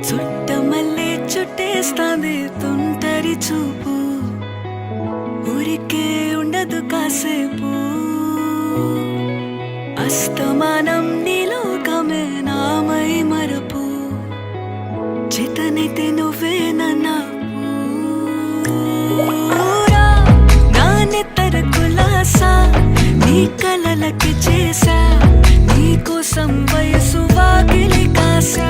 చుట్టమల్లే చుట్టేస్తాంది తుంటరి చూపు, ఊరికే ఉండదు కాసేపు. అస్తమానం నీలోకమే నామై మరపు, చేతనైతే నువ్వే నా నెత్తర కులాసా, నీ కలలకి చేసా, నీ కోసం వయసు వాకిలి కాసా.